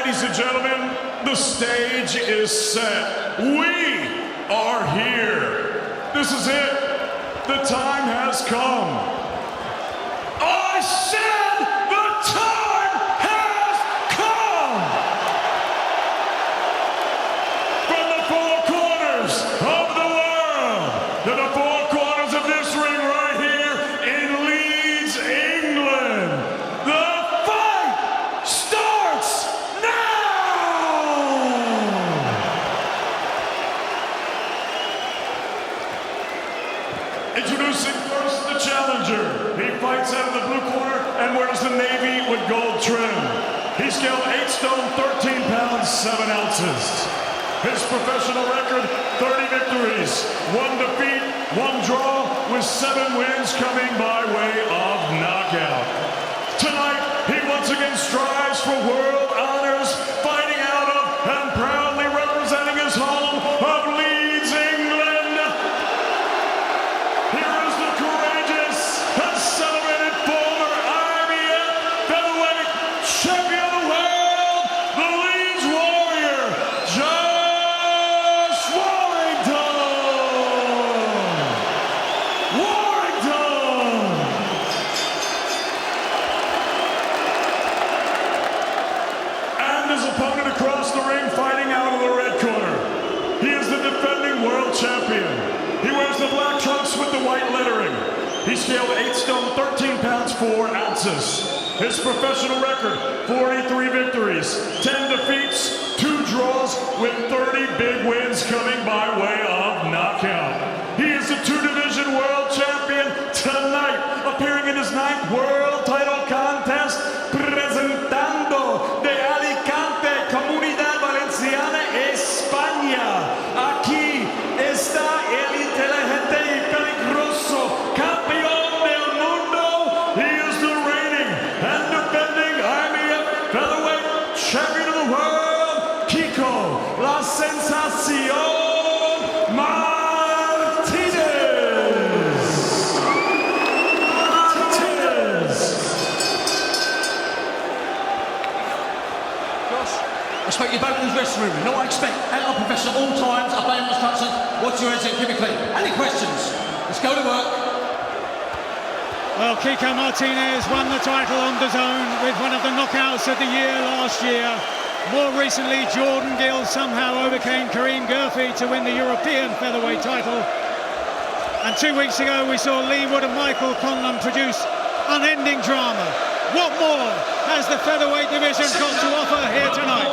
Ladies and gentlemen, the stage is set. We are here. This is it. The time has come. I said the time has come! From the four corners of the world to the four corners of this ring right here in Leeds, England. The fight starts now! Introducing first the challenger. He fights out of the blue corner and wears the navy with gold trim. He's scaled 8 stone, 13 pounds, 7 ounces. His professional record, 30 victories, 1 defeat, 1 draw, with 7 wins coming by way of knockout. Tonight, he once again strives for world honors, fighting out of and proudly representing his home of Leeds, England. Here is the courageous and celebrated former IBF featherweight champion of the world, the Leeds Warrior, Josh Warrington! And his opponent across the ring, fighting out of the red corner. He is the defending world champion. He wears the black trunks with the white lettering. He scaled 8 stone, 13 pounds, 4 ounces. His professional record, 43 victories, 10 defeats, 2 draws, with 30 big wins coming by way of knockout. He is the 2-division world champion tonight, appearing in his 9th world title contest, presentando de Alicante, Comunidad Valenciana, España. Aquí está el inteligente y peligroso campeón del mundo. He is the reigning and defending IBF featherweight champion of the world, Kiko, la sensación Martinez. I expect you both in the dressing room. No, I expect at our profession at all times, obey my instructions, watch your heads and keep it clean. Any questions? Let's go to work. Well, Kiko Martinez won the title on DAZN with one of the knockouts of the year last year. More recently, Jordan Gill somehow overcame Kareem Gurfi to win the European featherweight title. And 2 weeks ago, we saw Lee Wood and Michael Conlon produce unending drama. What more has the featherweight division got to offer here tonight?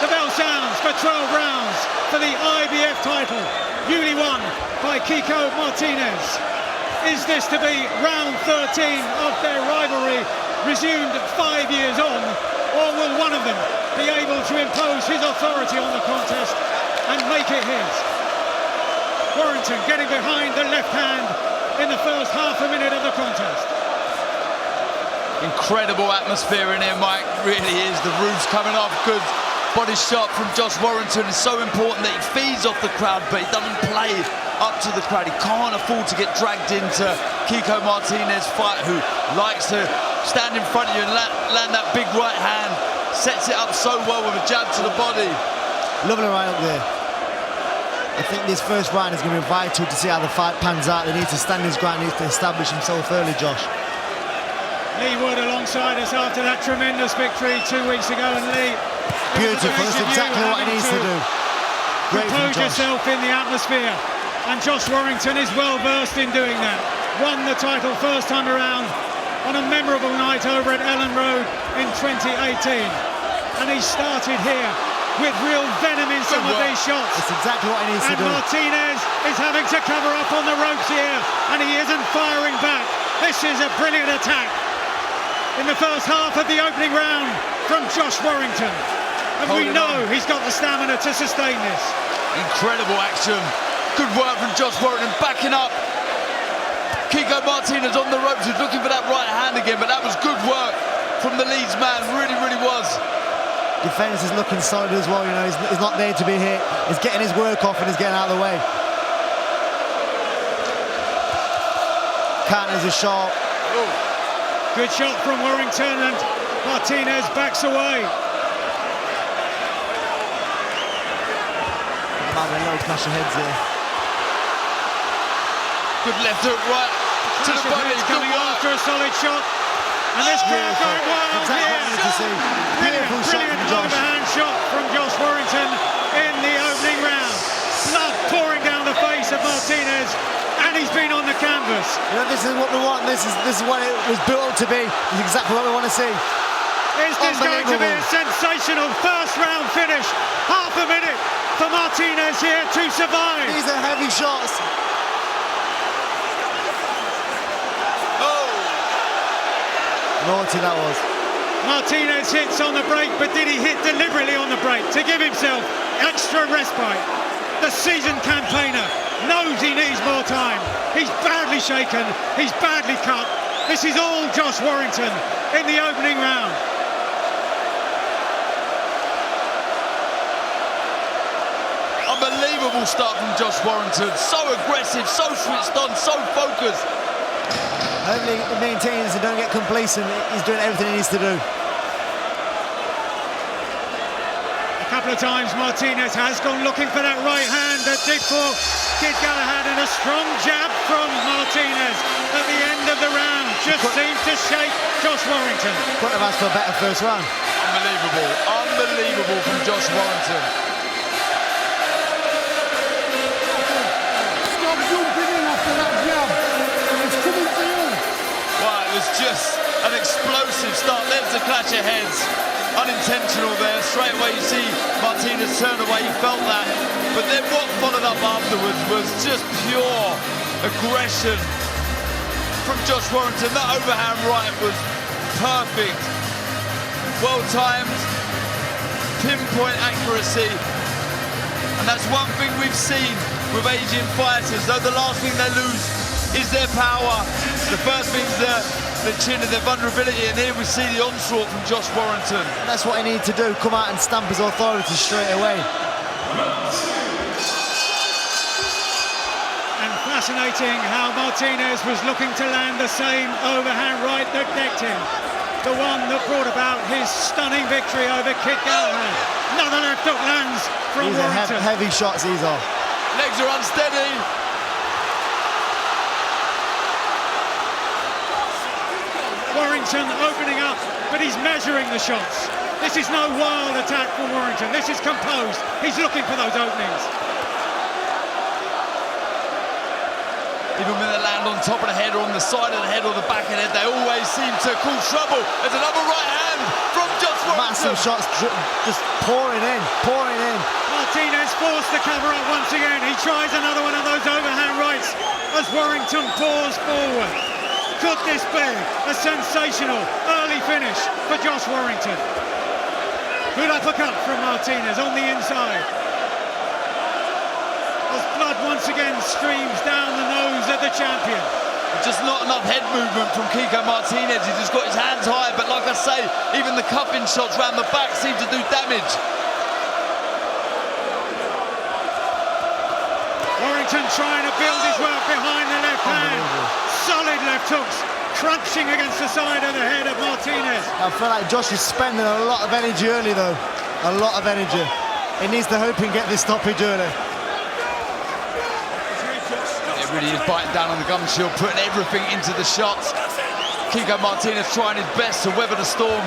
The bell sounds for 12 rounds for the IBF title, newly won by Kiko Martinez. Is this to be round 13 of their rivalry, resumed 5 years on, or will one of them be able to impose his authority on the contest and make it his? Warrington getting behind the left hand in the first half a minute of the contest. Incredible atmosphere in here, Mike, really is. The roof's coming off, good body shot from Josh Warrington. It's so important that he feeds off the crowd, but he doesn't play up to the crowd. He can't afford to get dragged into Kiko Martinez's fight, who likes to stand in front of you and land that big right hand. Sets it up so well with a jab to the body. Lovely right up there. I think this first round is going to be vital to see how the fight pans out. They need to stand his ground, he needs to establish himself early, Josh. Lee Wood alongside us after that tremendous victory 2 weeks ago, and Lee, beautiful, that's exactly what he needs to do. Great from compose Josh. yourself in the atmosphere, and Josh Warrington is well versed in doing that. Won the title first time around on a memorable night over at Ellen Road in 2018, and he started here with real venom in some of these shots. That's exactly what he needs to do. And Martinez is having to cover up on the ropes here, and he isn't firing back. This is a brilliant attack in the first half of the opening round from Josh Warrington. And we know he's got the stamina to sustain this. Incredible action. Good work from Josh Warrington, backing up Kiko Martinez on the ropes. He's looking for that right hand again, but that was good work from the Leeds man, really, really was. Defence is looking solid as well, you know, he's not there to be hit. He's getting his work off and he's getting out of the way. Counters are sharp. Good shot from Warrington, and Martinez backs away. might be a little clash of heads here. Good left hook right to the body. Heads coming after a solid shot. And this crowd going wild Exactly what I need to see. Beautiful shot Brilliant from Josh. overhand shot from Josh Warrington in the opening round. Blood pouring down the face of Martinez, and he's been on the canvas. You know, this is what we want. This is what it was built up to be. This is exactly what we want to see. Is this going to be a sensational first round finish? Half a minute for Martinez here to survive. These are heavy shots. Naughty that was. Martinez hits on the break, but did he hit deliberately on the break to give himself extra respite? The seasoned campaigner knows he needs more time. He's badly shaken, he's badly cut. This is all Josh Warrington in the opening round. Unbelievable start from Josh Warrington. So aggressive, so switched on, so focused. Hopefully he maintains and don't get complacent. He's doing everything he needs to do. A couple of times Martinez has gone looking for that right hand that did for Kid Galahad, and a strong jab from Martinez at the end of the round just seemed to shake Josh Warrington. Couldn't have asked for a better first round. Unbelievable, unbelievable from Josh Warrington. Stop jumping in after that jab. It's coming for you. Wow, it was just an explosive start. There's the clash of heads. Unintentional there. Straight away you see Martinez turn away, he felt that. But then what followed up afterwards was just pure aggression from Josh Warrington. That overhand right was perfect. Well timed, pinpoint accuracy. And that's one thing we've seen with Asian fighters. Though the last thing they lose is their power. The first thing's the chin and their vulnerability, and here we see the onslaught from Josh Warrington. And that's what he needs to do, come out and stamp his authority straight away. And fascinating how Martinez was looking to land the same overhand right that decked him. The one that brought about his stunning victory over Kid Galahad. Another left hook lands from These are Warrington. heavy shots, these are. Legs are unsteady. Warrington opening up, but he's measuring the shots. This is no wild attack from Warrington. This is composed. He's looking for those openings. Even when they land on top of the head or on the side of the head or the back of the head, they always seem to cause trouble. There's another right hand from Josh Warrington. Massive shots just pouring in, pouring in. Martinez forced the cover up once again. He tries another one of those overhand rights as Warrington pours forward. Could this be a sensational early finish for Josh Warrington? Good uppercut from Martinez on the inside. As blood once again streams down the nose of the champion. Just not enough head movement from Kiko Martinez. He's just got his hands high, but like I say, even the cuffing shots round the back seem to do damage. Warrington trying to build his work behind the left hand. Solid left hooks crunching against the side of the head of Martinez. I feel like Josh is spending a lot of energy early though. A lot of energy. He needs to hope and get this stoppage early. It really is biting down on the gum shield, putting everything into the shots. Kiko Martinez trying his best to weather the storm.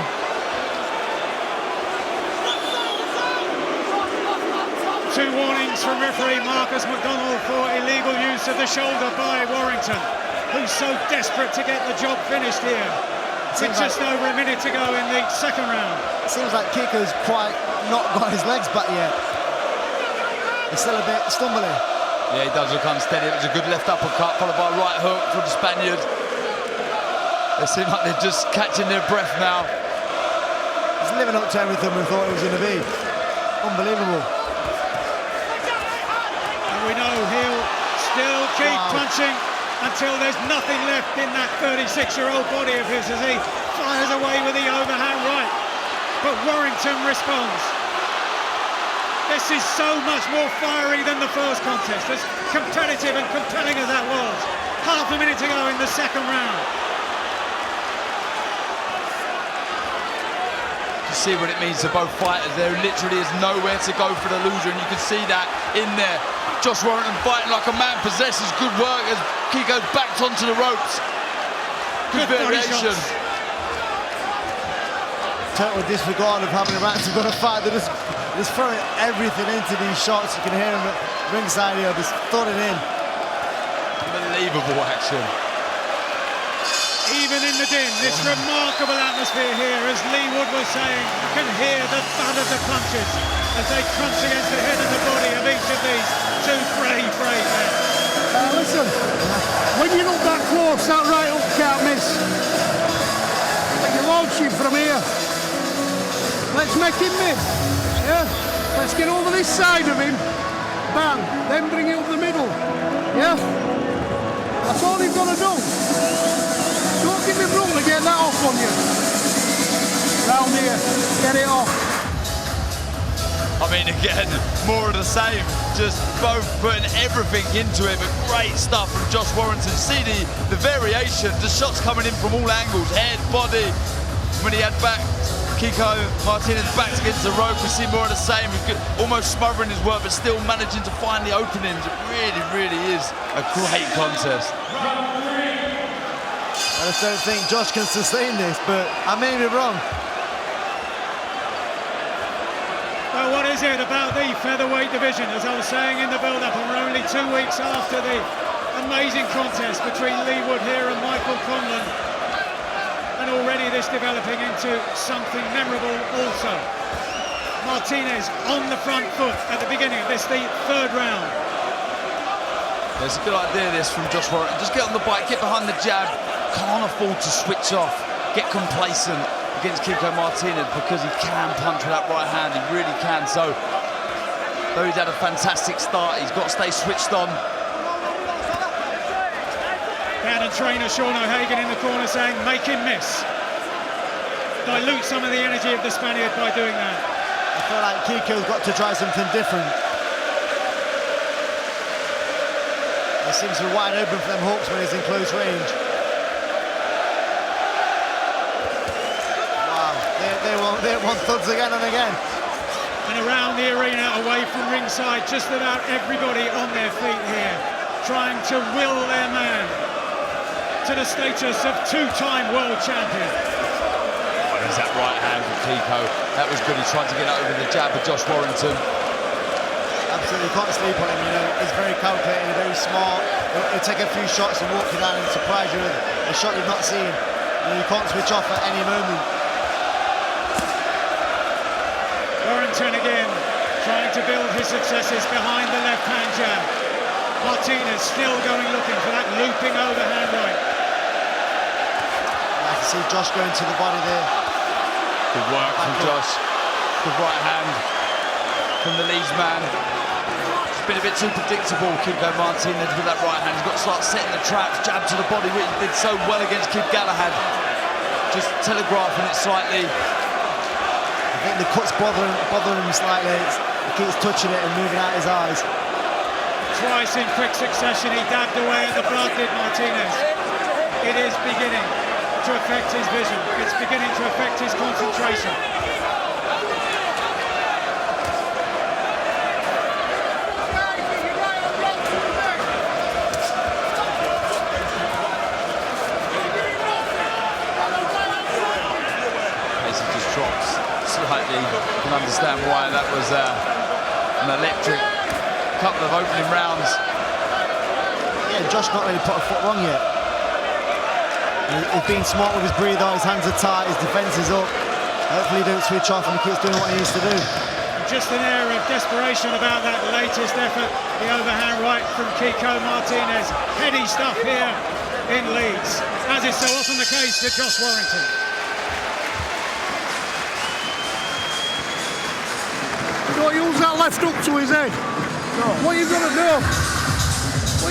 Two warnings from referee Marcus McDonald for illegal use of the shoulder by Warrington, who's so desperate to get the job finished here. With just over a minute to go in the second round. It seems like Kiko's quite not got his legs back yet. He's still a bit stumbling. Yeah, he does look unsteady. It was a good left uppercut followed by a right hook from the Spaniard. They seem like they're just catching their breath now. He's living up to everything we thought it was going to be. Unbelievable. And we know he'll still keep punching until there's nothing left in that 36-year-old body of his as he fires away with the overhand right. But Warrington responds. This is so much more fiery than the first contest, as competitive and compelling as that was. Half a minute to go in the second round. You see what it means to both fighters. There literally is nowhere to go for the loser, and you can see that in there. Josh Warrington fighting like a man possesses. Good work as Kiko backed onto the ropes. Good variation. Total disregard of having a right to go to fight. They're just throwing everything into these shots. You can hear them at ringside here, just throwing it in. Unbelievable action. Even in the din, this remarkable atmosphere here, as Lee Wood was saying, you can hear the thud of the punches as they crunch against the head and the body of each of these two brave men. Listen, when you're not that close, that right up can't miss. But you're launching from here. Let's make him miss. Yeah? Let's get over this side of him. Bang. Then bring it up the middle. Yeah? That's all you've got to do. Don't give him room to get that off on you. Round here. Get it off. I mean, again, more of the same. Just both putting everything into it, but great stuff from Josh Warrington. See the variation, the shots coming in from all angles, head, body. When he had back Kiko Martinez backed against the rope, we see more of the same. He's almost smothering his work, but still managing to find the openings. It really, really is a great contest. I just don't think Josh can sustain this, but I may be wrong. Well, what is it about the featherweight division? As I was saying in the build-up, and we're only 2 weeks after the amazing contest between Lee Wood here and Michael Conlon. And already this developing into something memorable also. Martinez on the front foot at the beginning of this, the third round. It's a good idea, this, from Josh Warrington. Just get on the bike, get behind the jab. Can't afford to switch off, get complacent against Kiko Martinez, because he can punch with that right hand, he really can. So, though he's had a fantastic start, he's got to stay switched on. And trainer Sean O'Hagan in the corner saying, make him miss. Dilute some of the energy of the Spaniard by doing that. I feel like Kiko's got to try something different. He seems to be wide open for them hooks when he's in close range. Wow, they want thuds again and again. And around the arena, away from ringside, just about everybody on their feet here, trying to will their man to the status of two-time world champion. Oh, there's that right hand from Kiko. That was good. He tried to get over the jab of Josh Warrington. Absolutely, can't sleep on him, you know. He's very calculated, very smart. He'll take a few shots and walk you down and surprise you with a shot you've not seen. And you can't switch off at any moment. Warrington again, trying to build his successes behind the left-hand jab. Martinez still going looking for that looping overhand right. I can see Josh going to the body there. Good work from Josh. Good right hand from the Leeds man. It's been a bit too predictable, Kiko Martinez, with that right hand. He's got to start setting the traps, jab to the body, which he did so well against Kid Galahad. Just telegraphing it slightly. I think the cut's bothering him slightly. He keeps touching it and moving out his eyes. Twice in quick succession, he dabbed away at the blood, did Martinez. It is beginning to affect his vision. It's beginning to affect his concentration. Pace just drops slightly. You can understand why that was an electric couple of opening rounds. Yeah, Josh not really put a foot wrong yet. He's being smart with his breather, his hands are tight, his defence is up. Hopefully he don't switch off and he keeps doing what he needs to do. Just an air of desperation about that latest effort. The overhand right from Kiko Martinez. Heady stuff here in Leeds, as is so often the case with Josh Warrington. Don't use that left hook to his head. No. What you're gonna do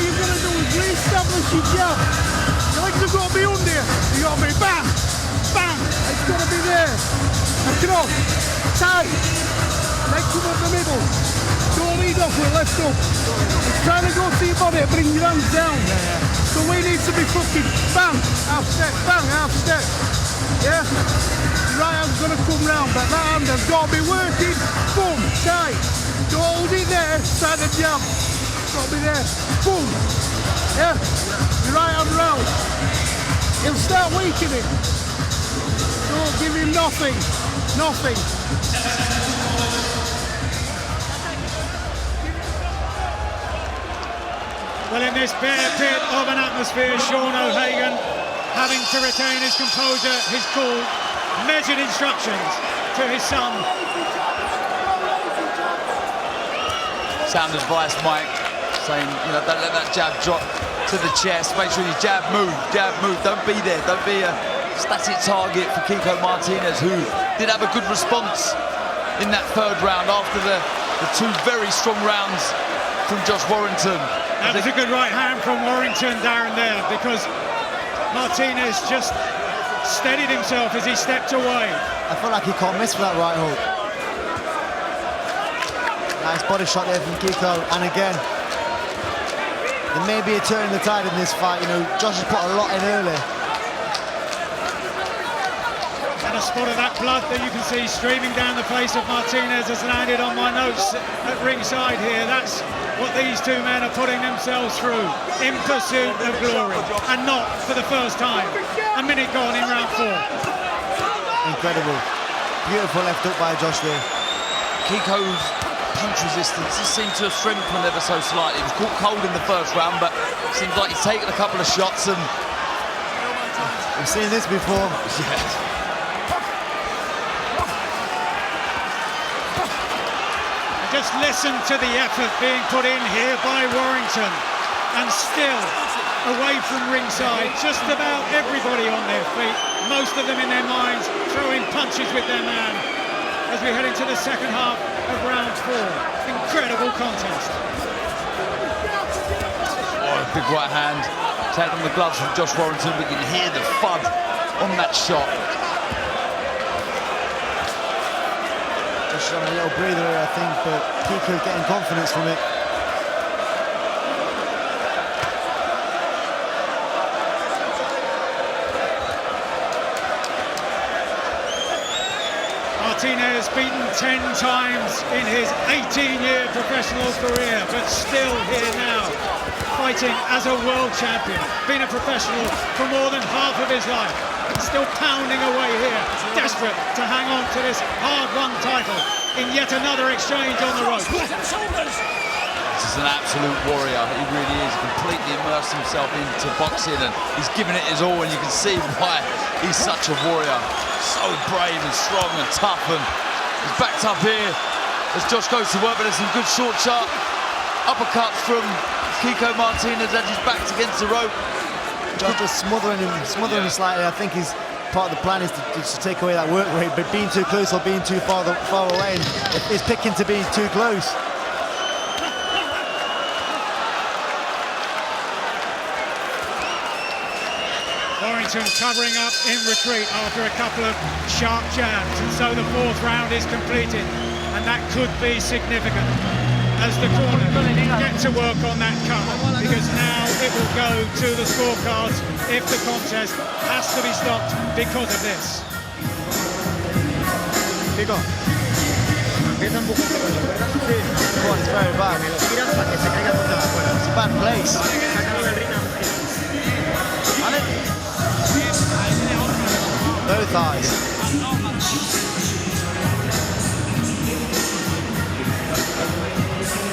is re-establish your jab. Your legs have got to be under you. You got to be bang, bang. It's got to be there. Across, tight. Legs up the middle. Don't lead off with left hook. It's trying to go to your body and bring your hands down. So we need to be fucking bang, half step, bang, half step. Yeah? The right hand's going to come round, but that hand has got to be working. Boom, tight. Don't hold it there, try the jab. Got to be there. Boom. Yeah? The right hand round. He'll start weakening. Don't give him nothing. Nothing. Well, in this bear pit of an atmosphere, Sean O'Hagan having to retain his composure, his cool, measured instructions to his son. Sound advice, Mike, saying, you know, don't let that jab drop to the chest. Make sure you jab, move, don't be there. Don't be a static target for Kiko Martinez, who did have a good response in that third round after the two very strong rounds from Josh Warrington. That was a good right hand from Warrington, Darren, there, because Martinez just steadied himself as he stepped away. I felt like he can't miss with that right hook. Nice body shot there from Kiko, and again, there may be a turn in the tide in this fight. You know, Josh has put a lot in early. And a spot of that blood that you can see streaming down the face of Martinez has landed on my notes at ringside here. That's what these two men are putting themselves through in pursuit of glory, and not for the first time. A minute gone in round 4. Incredible. Beautiful left hook by Josh there. Kiko's punch resistance has seemed to have strengthened ever so slightly. He was caught cold in the first round, but it seems like he's taken a couple of shots and... We've seen this before. Yeah. Just listen to the effort being put in here by Warrington, and still away from ringside, just about everybody on their feet, most of them in their minds throwing punches with their man as we head into the second half of round 4. Incredible contest. Oh, a big right hand taking on the gloves from Josh Warrington, but you can hear the thud on that shot. Just on a little breather here, I think, but Kiko getting confidence from it. Martinez beaten 10 times in his 18-year professional career, but still here now, fighting as a world champion, been a professional for more than half of his life, and still pounding away here, desperate to hang on to this hard-won title in yet another exchange on the ropes. This is an absolute warrior. He really is. He completely immersed himself into boxing, and he's given it his all, and you can see why he's such a warrior. So brave and strong and tough, and he's backed up here as Josh goes to work, but there's some good short, sharp uppercuts from Kiko Martinez as he's backed against the rope. Josh just smothering him slightly. I think his part of the plan is to take away that work rate, but being too close or being too far away, and he's picking to be too close. Warrington covering up in retreat after a couple of sharp jabs, and so the 4th round is completed, and that could be significant as the corner get to work on that cut, because now it will go to the scorecards if the contest has to be stopped because of this. Kiko. Oh, it's very bad. It's a bad place. Both eyes.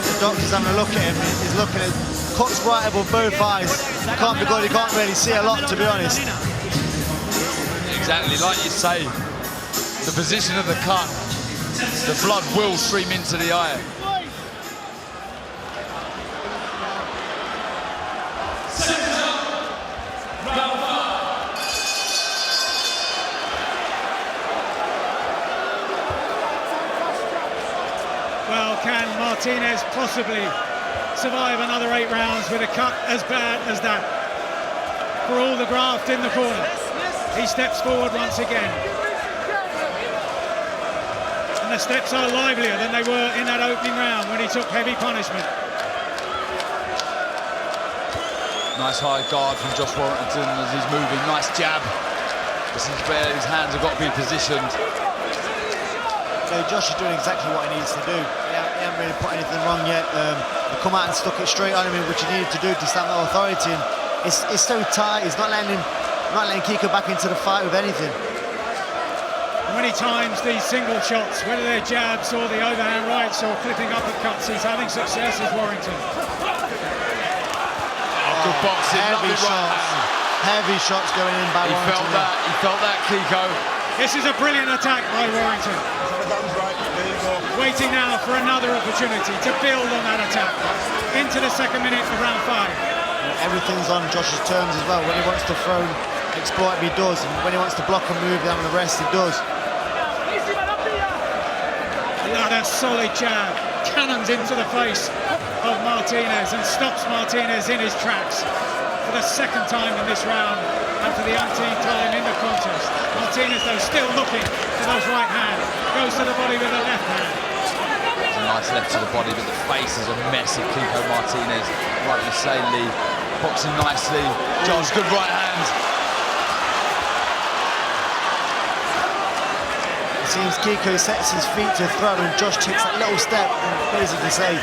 The doctor's having a look at him. He's looking at cuts right above both eyes. Can't be good. He can't really see a lot, to be honest. Exactly, like you say, the position of the cut, the blood will stream into the eye. Well, can Martinez possibly survive another 8 rounds with a cut as bad as that? For all the graft in the corner, he steps forward once again. And the steps are livelier than they were in that opening round when he took heavy punishment. Nice high guard from Josh Warrington as he's moving. Nice jab This is where his hands have got to be positioned. So Josh is doing exactly what he needs to do. He hasn't really put anything wrong yet. He come out and stuck it straight on him, which he needed to do to stamp that authority. And it's so tight. He's not letting Kiko back into the fight with anything. Many times these single shots, whether they're jabs or the overhand rights or clipping uppercuts, he's having success with Warrington. Good boxing, heavy shots. Heavy shots going in by Warrington. He felt that, Kiko. This is a brilliant attack by Warrington. Waiting now for another opportunity to build on that attack into the second minute of round 5. Everything's on Josh's terms as well. When he wants to throw, exploit him, he does. And when he wants to block and move down the rest, he does. Another solid jab, cannons into the face of Martinez and stops Martinez in his tracks for the second time in this round and for the umpteenth time in the contest. Martinez, though, still looking for those right hands, goes to the body with the left hand. It's a nice left to the body, but the face is a mess of Kiko Martinez. Like you say, Lee, boxing nicely. Josh, good right hand. It seems Kiko sets his feet to throw and Josh takes that little step and basically say,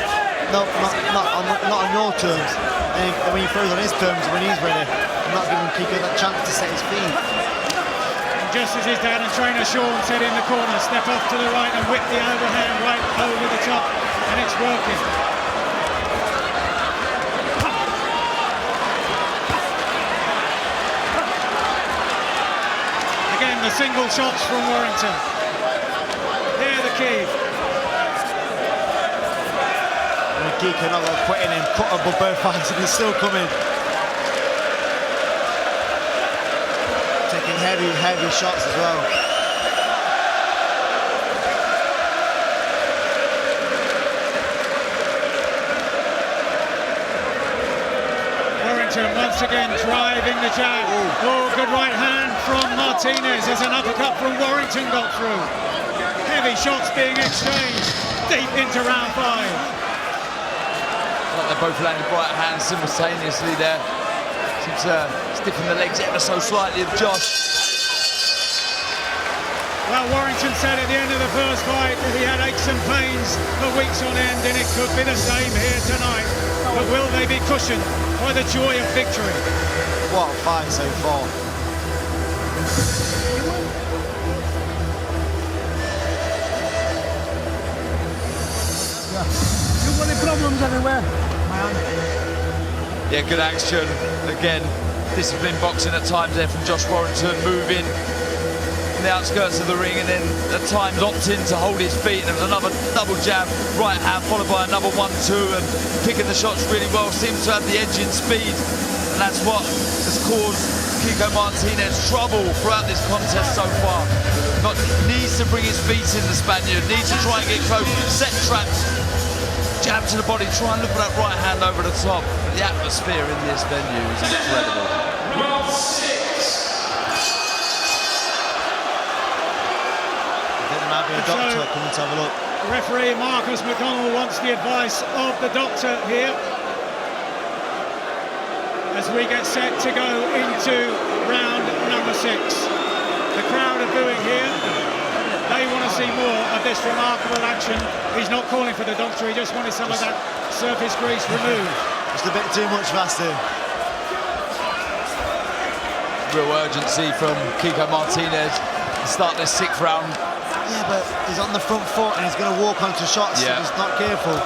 no, not on your terms. And when he throws on his terms, when he's ready, I'm not giving Kiko that chance to set his feet. And just as his dad and trainer Sean said in the corner, step off to the right and whip the overhand right over the top, and it's working. Again, the single shots from Warrington. They're the key. And Kiko not going to put in him, cut above both hands, and he's still coming. Taking heavy shots as well. Warrington once again driving the jab. Oh, good right hand from Martinez as an uppercut from Warrington got through. Heavy shots being exchanged deep into round 5. Like they're both landing right hands simultaneously there. Seems to stiffen the legs ever so slightly of Josh. Well, Warrington said at the end of the first fight that he had aches and pains for weeks on end, and it could be the same here tonight. But will they be cushioned by the joy of victory? What a fight so far. You've got any problems anywhere? Yeah, good action. Again, disciplined boxing at times there from Josh Warrington, moving on the outskirts of the ring and then at times opting to hold his feet. And there was another double jab, right hand, followed by another 1-2, and picking the shots really well. Seems to have the edge in speed, and that's what has caused Kiko Martinez trouble throughout this contest so far. But needs to bring his feet in, the Spaniard, needs to try and get close, set traps, jab to the body, try and look for that right hand over the top. The atmosphere in this venue is incredible. Round 6. Might be a doctor coming to have a look. Referee Marcus McDonald wants the advice of the doctor here as we get set to go into round number 6. The crowd are booing here. They want to see more of this remarkable action. He's not calling for the doctor, he just wanted some of that surface grease removed. Just a bit too much faster. Real urgency from Kiko Martinez to start this 6th round. Yeah, but he's on the front foot and he's going to walk onto shots. Yeah. So he's not careful.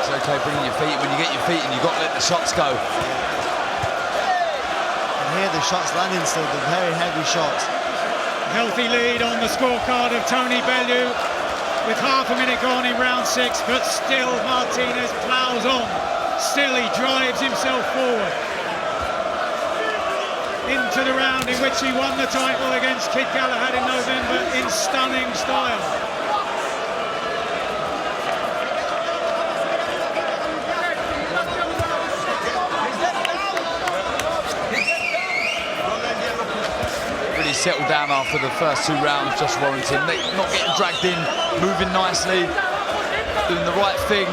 It's okay bringing your feet. When you get your feet in, you've got to let the shots go. And here the shots landing still, the very heavy shots. Healthy lead on the scorecard of Tony Bellew with half a minute gone in round 6, but still Martinez ploughs on. Still he drives himself forward into the round in which he won the title against Kid Galahad in November in stunning style. Really settled down after the first 2 rounds, Josh Warrington. Not getting dragged in, moving nicely, doing the right thing.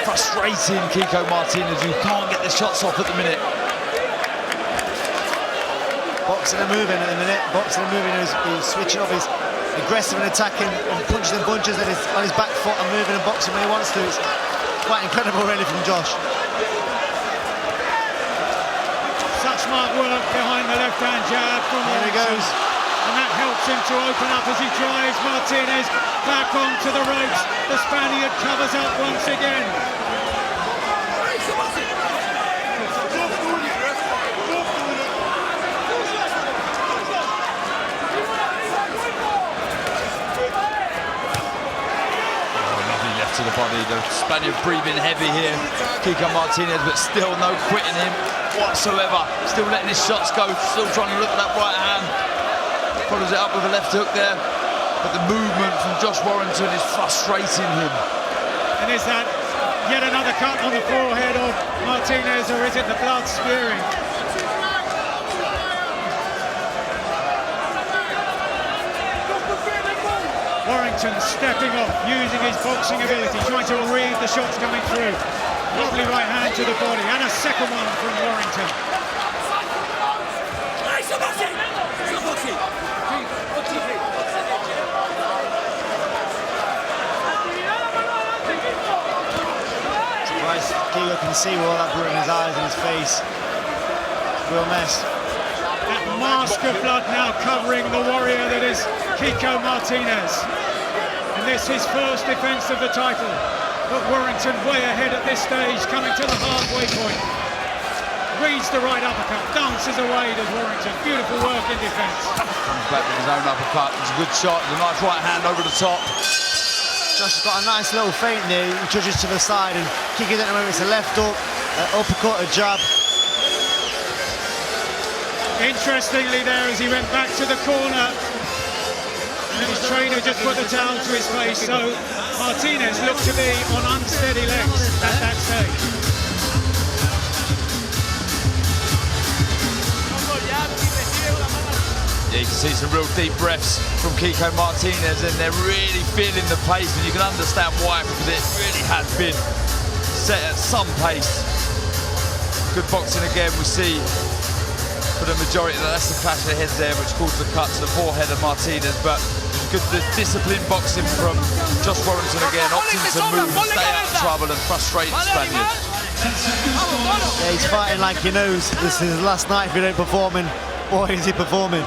Frustrating Kiko Martinez, who can't get the shots off at the minute. boxing and moving at the minute. Boxing and moving, he's switching up, he's aggressive and attacking and punching and bunches on his back foot and moving and boxing when he wants to. It's quite incredible really from Josh. Such smart work behind the left-hand jab from Here he Warrington. goes. And that helps him to open up as he drives Martinez back onto the ropes. The Spaniard covers up once again. Lovely left to the body. The Spaniard breathing heavy here. Kiko Martinez, but still no quitting him whatsoever. Still letting his shots go. Still trying to look at that right hand. Follows it up with a left hook there. But the movement from Josh Warrington is frustrating him. And is that yet another cut on the forehead of Martinez, or is it the blood spewing? Warrington stepping off, using his boxing ability, trying to read the shots coming through. Lovely right hand to the body, and a second one from Warrington. Kiko can see all that blood in his eyes and his face. Real mess. That mask of blood now covering the warrior that is Kiko Martinez. And this his first defence of the title. But Warrington way ahead at this stage, coming to the halfway point. Reads the right uppercut, dances away to Warrington. Beautiful work in defence. Comes back with his own uppercut. It's a good shot. It's a nice right hand over the top. Josh has got a nice little feint there. He judges to the side and Kiko don't know whether it's a left hook, uppercut, a jab. Interestingly there, as he went back to the corner, and his trainer just put the towel to his face, so Martinez looked to be on unsteady legs at that stage. Yeah, you can see some real deep breaths from Kiko Martinez, and they're really feeling the pace, and you can understand why, because it really has been set at some pace. Good boxing again, we see for the majority. That's the clash of the heads there, which caused the cut to the forehead of Martinez, but good disciplined boxing from Josh Warrington again, opting to move, stay out of trouble and frustrate the Spaniard. Yeah, he's fighting like he knows this is his last night if he don't perform, and boy is he performing.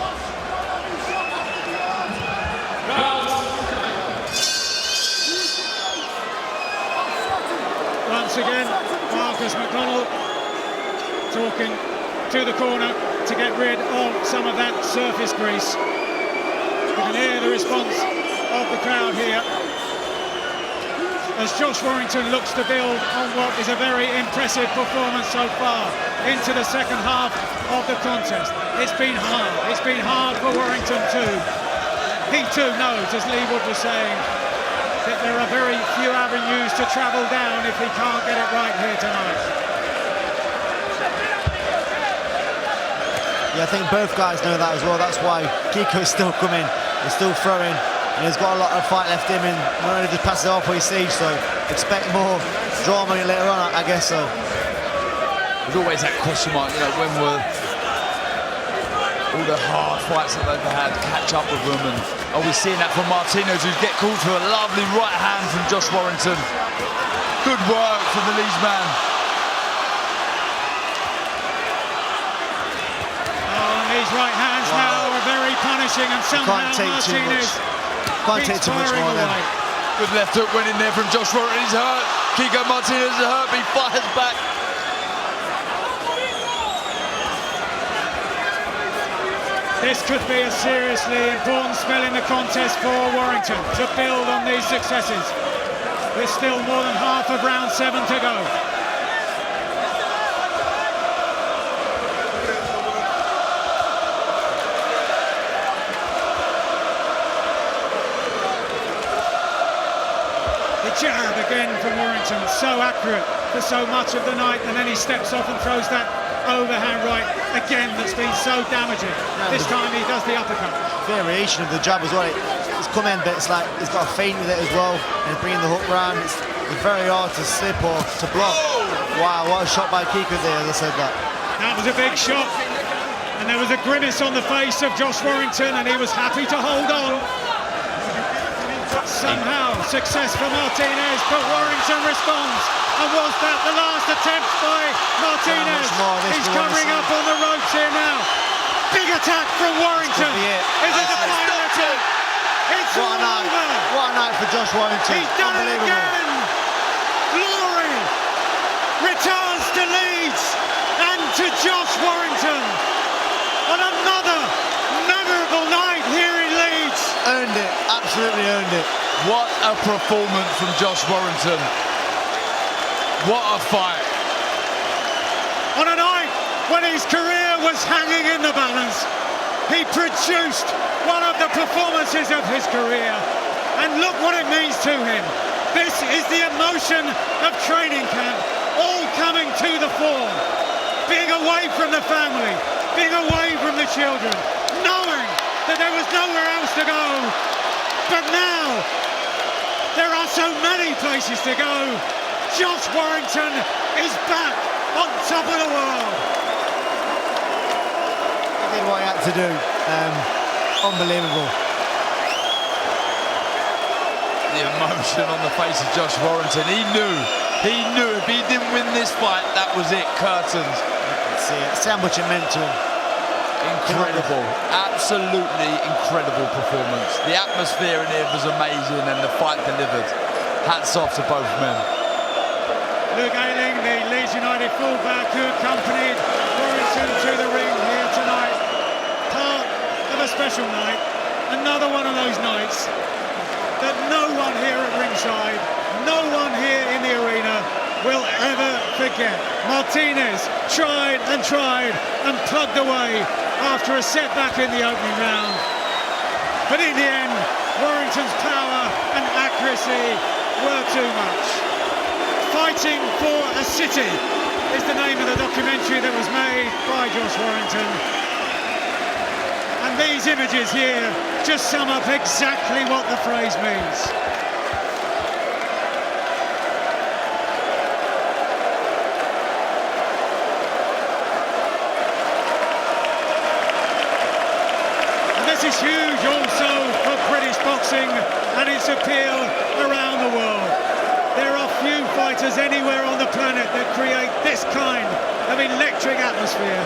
Once again, Marcus McDonald talking to the corner to get rid of some of that surface grease. You can hear the response of the crowd here as Josh Warrington looks to build on what is a very impressive performance so far into the second half of the contest. It's been hard. It's been hard for Warrington too. He too knows, as Lee Wood was saying, that there are very few avenues to travel down if he can't get it right here tonight. Yeah, I think both guys know that as well. That's why Kiko's still coming, he's still throwing, and he's got a lot of fight left in him, and not only just pass it off his siege, so expect more drama later on, I guess so. There's always that question mark, you know, when will all the hard fights that they've had catch up with them, and are we seeing that from Martinez, who's get called for a lovely right hand from Josh Warrington. Good work from the Leeds man. These right hands now are very punishing, and somehow Martinez can't take too much more then. Good left hook went in there from Josh Warrington. He's hurt. Kiko Martinez is hurt, but he fires back. This could be a seriously important spell in the contest for Warrington to build on these successes. There's still more than half of round 7 to go. Jab again from Warrington, so accurate for so much of the night, and then he steps off and throws that overhand right again that's been so damaging. This time he does the uppercut. Variation of the jab as well. It's come in, but it's like he's got a feint with it as well, and bringing the hook round. It's very hard to slip or to block. Wow, what a shot by Kiko there, as I said that. That was a big shot. And there was a grimace on the face of Josh Warrington, and he was happy to hold on. Somehow, success for Martinez, but Warrington responds. And was that the last attempt by Martinez? He's covering up on the ropes here now. Big attack from Warrington. Is it the final attack? It's all over. What a night for Josh Warrington. He's done it again. Glory returns to Leeds and to Josh Warrington on another memorable night here in Leeds. Earned it, absolutely earned it. What a performance from Josh Warrington. What a fight. On a night when his career was hanging in the balance, he produced one of the performances of his career. And look what it means to him. This is the emotion of training camp, all coming to the fore. Being away from the family, being away from the children, knowing that there was nowhere else to go. But now, there are so many places to go. Josh Warrington is back on top of the world. He did what he had to do. Unbelievable. The emotion on the face of Josh Warrington. He knew if he didn't win this fight, that was it, curtains. See how much it meant to him. Incredible, absolutely incredible performance. The atmosphere in here was amazing and the fight delivered. Hats off to both men. Luke Ayling, the Leeds United fullback who accompanied Warrington to the ring here tonight. Part of a special night, another one of those nights that no one here at ringside, no one here in the arena will ever forget. Martinez tried and plugged away after a setback in the opening round. But in the end, Warrington's power and accuracy were too much. Fighting for a City is the name of the documentary that was made by Josh Warrington. And these images here just sum up exactly what the phrase means. This is huge also for British boxing and its appeal around the world. There are few fighters anywhere on the planet that create this kind of electric atmosphere,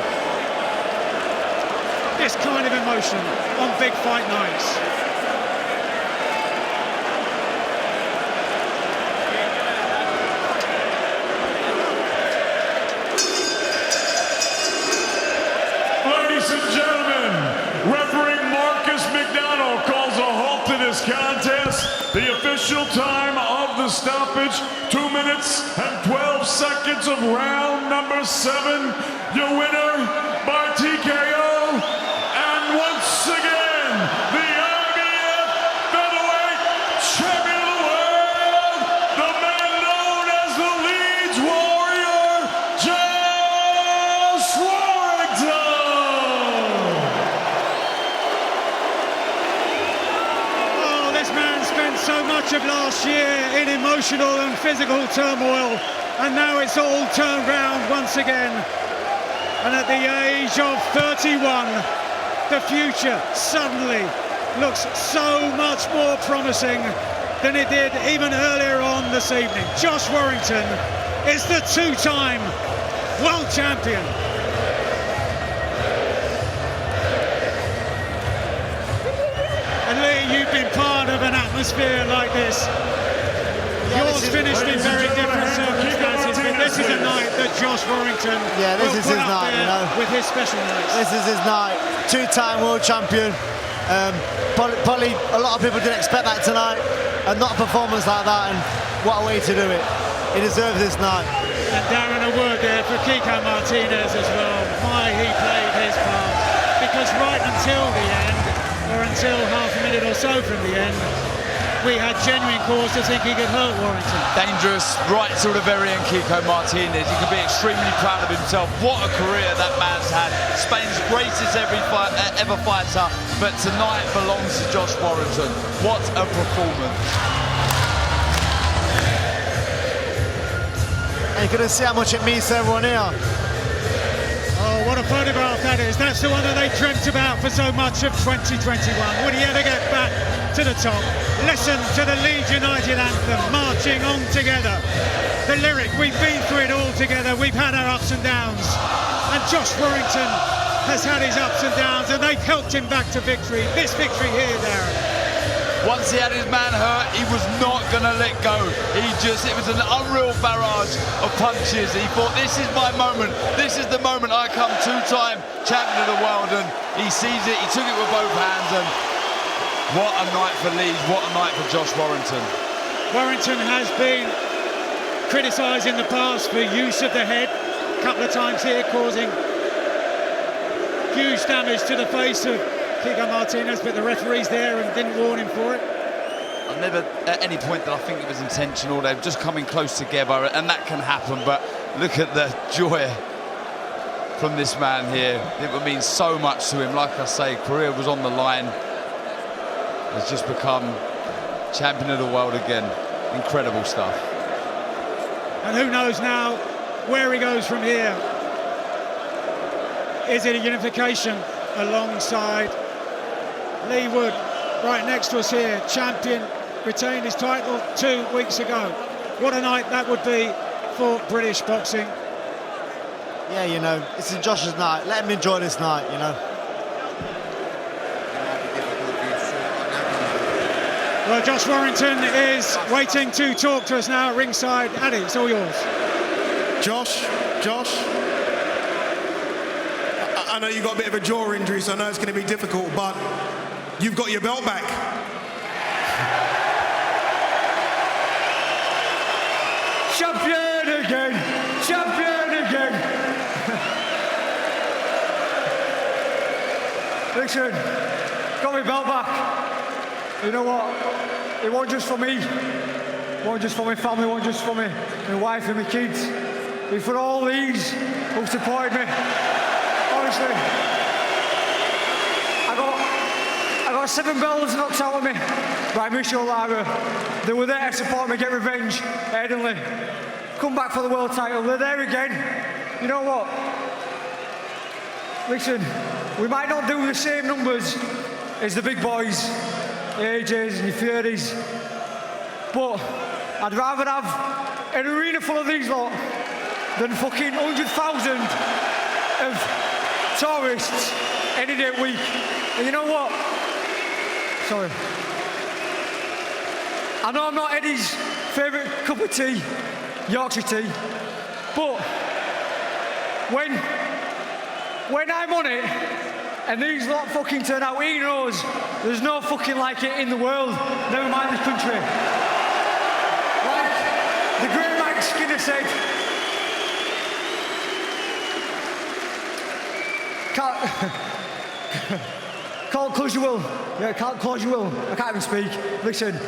this kind of emotion on big fight nights. Ladies and gentlemen, referee calls a halt to this contest. The official time of the stoppage, 2 minutes and 12 seconds of round number 7. Your winner by TKO, and once again, the IBF featherweight champion of the world, the man known as the Leeds Warrior, Josh Warrington. So much of last year in emotional and physical turmoil, and now it's all turned round once again. And at the age of 31, the future suddenly looks so much more promising than it did even earlier on this evening. Josh Warrington is the two-time world champion. And Lee, you've been part of an atmosphere like this. Yours finished in very different circumstances, but this is a night that Josh Warrington this is his night, you know, with his special nights. This is his night. Two-time world champion. Probably a lot of people didn't expect that tonight, and not a performance like that, and what a way to do it. He deserves this night. And Darren, a word there for Kiko Martinez as well. My, he played his part, because right until the end, or until half a minute or so from the end, we had genuine cause to think he could hurt Warrington. Dangerous right till the very end, Kiko Martinez. He can be extremely proud of himself. What a career that man's had. Spain's greatest ever fighter, but tonight belongs to Josh Warrington. What a performance. And you can see how much it means to everyone here. Oh, Oh, what a photograph that is. That's the one that they dreamt about for so much of 2021. Would he ever get back to the top? Listen to the Leeds United anthem, marching on together. The lyric, we've been through it all together. We've had our ups and downs. And Josh Warrington has had his ups and downs, and they've helped him back to victory. This victory here, Darren. Once he had his man hurt, he was not going to let go. It was an unreal barrage of punches. He thought, this is my moment. This is the moment I come two-time champion of the world. And he sees it, he took it with both hands. And what a night for Leeds, what a night for Josh Warrington. Warrington has been criticised in the past for use of the head. A couple of times here, causing huge damage to the face of Kiko Martinez, but the referee's there and didn't warn him for it. I've never at any point that I think it was intentional. They've just coming close together, and that can happen. But look at the joy from this man here. It would mean so much to him. Like I say, career was on the line. Has just become champion of the world again. Incredible stuff. And who knows now where he goes from here? Is it a unification alongside Lee Wood, right next to us here, champion, retained his title 2 weeks ago. What a night that would be for British boxing. Yeah, you know, it's Josh's night. Let him enjoy this night, you know. Well, Josh Warrington is waiting to talk to us now at ringside. Addy, it's all yours. Josh, I know you've got a bit of a jaw injury, so I know it's going to be difficult, but you've got your belt back. Champion again! Champion again! Listen, got my belt back. You know what? It wasn't just for me. It wasn't just for my family, it wasn't just for me, my wife and my kids. It's for all these who supported me. Honestly, I got 7 belts knocked out of me by Michelle Lara. They were there to support me, get revenge at Headingley. Come back for the world title. They're there again. You know what? Listen, we might not do the same numbers as the big boys, the AJs and the Furies, but I'd rather have an arena full of these lot than fucking 100,000 of tourists any day of the week. And you know what? Sorry. I know I'm not Eddie's favourite cup of tea, Yorkshire tea, but when I'm on it and these lot fucking turn out, he knows there's no fucking like it in the world, never mind this country. Like the great Mike Skinner said, can't close your will. Yeah, can't close your will. I can't even speak. Listen,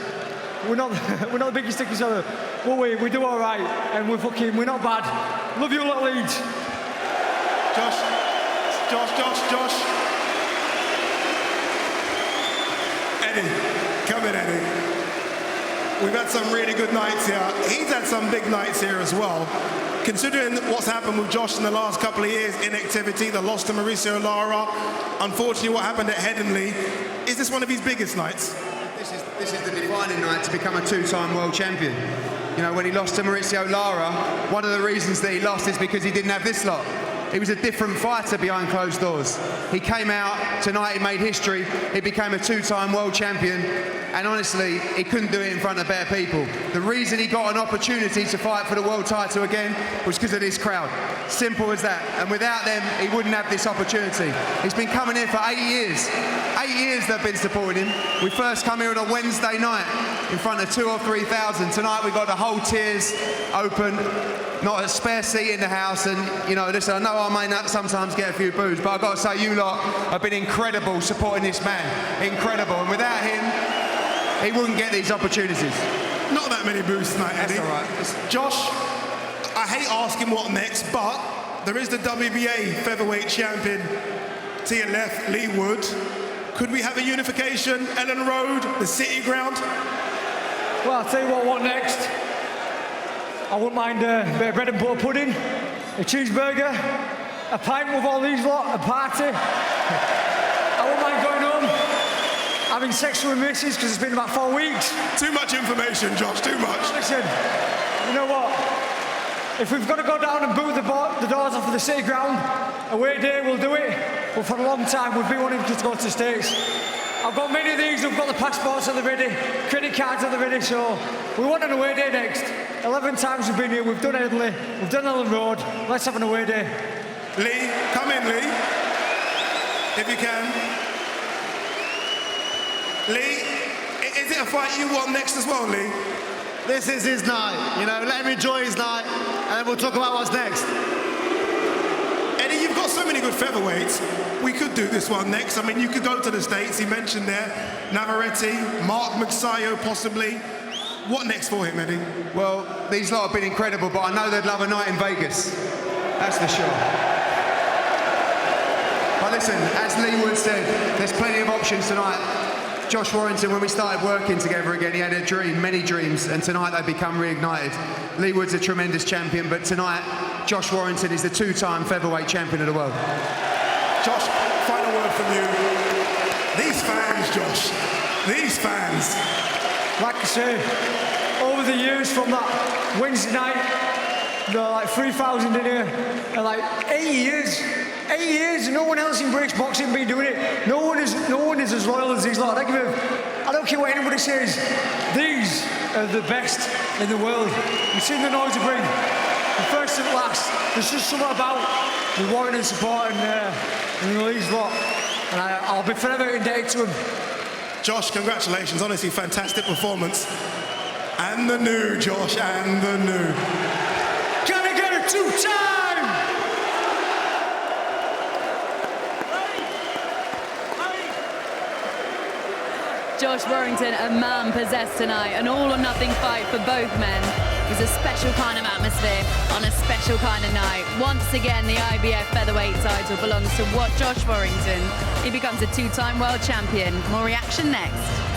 we're not the biggest stickers ever. Well, we do all right, and we're not bad. Love you, lot Leeds. Josh. Eddie, come in, Eddie. We've had some really good nights here. He's had some big nights here as well. Considering what's happened with Josh in the last couple of years, inactivity, the loss to Mauricio Lara, unfortunately what happened at Headingley, is this one of his biggest nights? This is the defining night to become a 2-time world champion. You know, when he lost to Mauricio Lara, one of the reasons that he lost is because he didn't have this lot. He was a different fighter behind closed doors. He came out, tonight he made history, he became a 2-time world champion, and honestly, he couldn't do it in front of bare people. The reason he got an opportunity to fight for the world title again was because of this crowd. Simple as that. And without them, he wouldn't have this opportunity. He's been coming here for 8 years. 8 years they've been supporting him. We first come here on a Wednesday night in front of 2,000 or 3,000. Tonight we got the whole tiers open, not a spare seat in the house. And, you know, listen, I know I may not sometimes get a few boos, but I've got to say, you lot have been incredible supporting this man. Incredible. And without him, he wouldn't get these opportunities. Not that many boos tonight, Eddie. That's all right. Josh, I hate asking what next, but there is the WBA featherweight champion to your left, Lee Wood. Could we have a unification? Ellen Road, the City Ground? Well, I'll tell you what next? I wouldn't mind a bit of bread and butter pudding, a cheeseburger, a pint with all these lot, a party. I wouldn't mind going home, having sex with missus because it's been about 4 weeks. Too much information, Josh, too much. Listen, you know what? If we've got to go down and boot the doors off of the city ground, away day, we'll do it. But for a long time, we've been wanting to go to the States. I've got many of these who've got the passports at the ready, credit cards at the ready, so we want an away day next. 11 times we've been here, we've done Headley, we've done Ellen Road, let's have an away day. Lee, come in, Lee. If you can. Lee, is it a fight you want next as well, Lee? This is his night, you know, let him enjoy his night, and then we'll talk about what's next. Eddie, you've got so many good featherweights. We could do this one next. I mean, you could go to the States, he mentioned there, Navarrete, Mark Magsayo possibly. What next for him, Eddie? Well, these lot have been incredible, but I know they'd love a night in Vegas. That's for sure. But listen, as Lee Wood said, there's plenty of options tonight. Josh Warrington, when we started working together again, he had a dream, many dreams, and tonight they've become reignited. Lee Wood's a tremendous champion, but tonight, Josh Warrington is the two-time featherweight champion of the world. Josh, final word from you. These fans, Josh, these fans. Like I say, over the years from that Wednesday night, there are like 3,000 in here, and like 8 years, no one else in British boxing been doing it. No one is as loyal as these lot. I don't care what anybody says. These are the best in the world. You've seen the noise they bring. The first and last. There's just something about the Warrington support and these lot, and I'll be forever indebted to them. Josh, congratulations. Honestly, fantastic performance. And the new, Josh, and the new. Can I get a two-time? Josh Warrington, a man possessed tonight. An all-or-nothing fight for both men. It was a special kind of atmosphere on a special kind of night. Once again, the IBF featherweight title belongs to Josh Warrington. He becomes a two-time world champion. More reaction next.